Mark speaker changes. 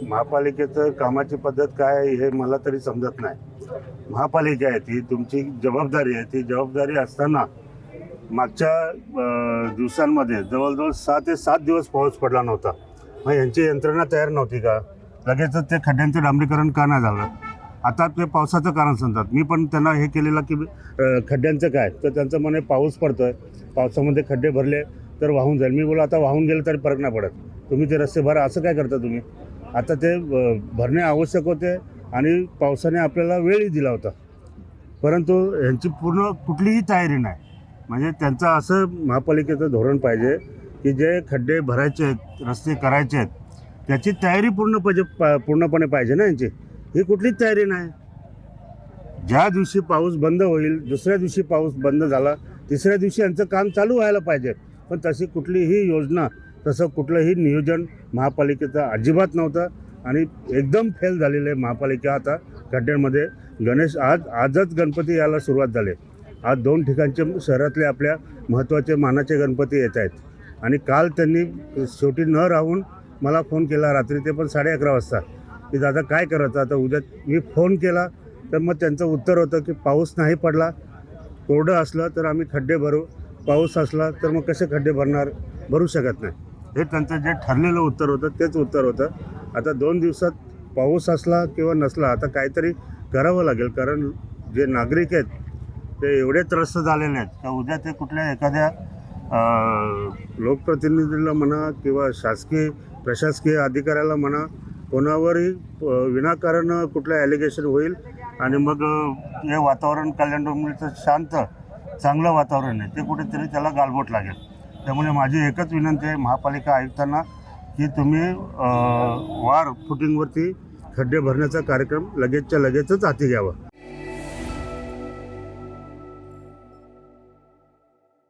Speaker 1: महापालिकेचं कामाची पद्धत काय आहे हे मला तरी समजत नाही. महापालिका आहे ती, तुमची जबाबदारी आहे. ती जबाबदारी असताना मागच्या दिवसांमध्ये जवळजवळ 6 ते 7 दिवस पाऊस पडला नव्हता. मग यांची यंत्रणा तयार नव्हती का? लगेचच ते खड्ड्यांचं डांबरीकरण का नाही झालं? आता ते पावसाचं कारण सांगतात. मी पण त्यांना हे केलेलं की खड्ड्यांचं काय, तर त्यांचं म्हणे पाऊस पडतोय, पावसामध्ये खड्डे भरले तर वाहून जाईल. मी बोला आता वाहून गेलं तरी फरक नाही पडत, तुम्ही ते रस्ते भरा. असं काय करता तुम्ही? आता ते भरणे आवश्यक होते आणि पावसाने आपल्याला वेळही दिला होता, परंतु यांची पूर्ण कुठलीही तयारी नाही. म्हणजे त्यांचं असं महापालिकेचं धोरण पाहिजे की जे खड्डे भरायचे आहेत, रस्ते करायचे आहेत, त्याची तयारी पूर्णपणे पाहिजे ना यांची. ही कुठलीच तयारी नाही. ज्या दिवशी पाऊस बंद होईल, दुसऱ्या दिवशी पाऊस बंद झाला, तिसऱ्या दिवशी यांचं काम चालू व्हायला पाहिजे. पण तशी कुठलीही योजना, तसं कुठलंही नियोजन महापालिकेचं अजिबात नव्हतं आणि एकदम फेल झालेलं आहे महापालिका. आता खड्ड्यांमध्ये आजच गणपती यायला सुरुवात झाली. आज 2 ठिकाणचे शहरातले आपल्या महत्त्वाचे मानाचे गणपती येत आहेत आणि काल त्यांनी शेवटी न राहून मला फोन केला रात्री, ते पण 11:30 वाजता, की दादा काय करायचं आता उद्या. मी फोन केला तर मग त्यांचं उत्तर होतं की पाऊस नाही पडला, कोरडं असलं तर आम्ही खड्डे भरू, पाऊस असला तर मग कसे खड्डे भरू शकत नाही. हे त्यांचं जे ठरलेलं उत्तर होतं तेच उत्तर होतं. आता 2 दिवसात पाऊस असला किंवा नसला, आता काहीतरी करावं लागेल. कारण जे नागरिक आहेत ते एवढे त्रस्त झालेले आहेत का उद्या ते कुठल्या एखाद्या लोकप्रतिनिधीला म्हणा किंवा प्रशासकीय अधिकाऱ्याला म्हणा, कोणावरही विनाकारण कुठलं ॲलिगेशन होईल आणि मग हे वातावरण कल्याण डोंबिवलीचं शांत चांगलं वातावरण आहे ते कुठेतरी त्याला गालबोट लागेल. त्यामुळे माझी एकच विनंती आहे महापालिका आयुक्तांना की तुम्ही फुटिंगवरती खड्डे भरण्याचा कार्यक्रम लगेचच्या लगेचच हाती घ्यावा.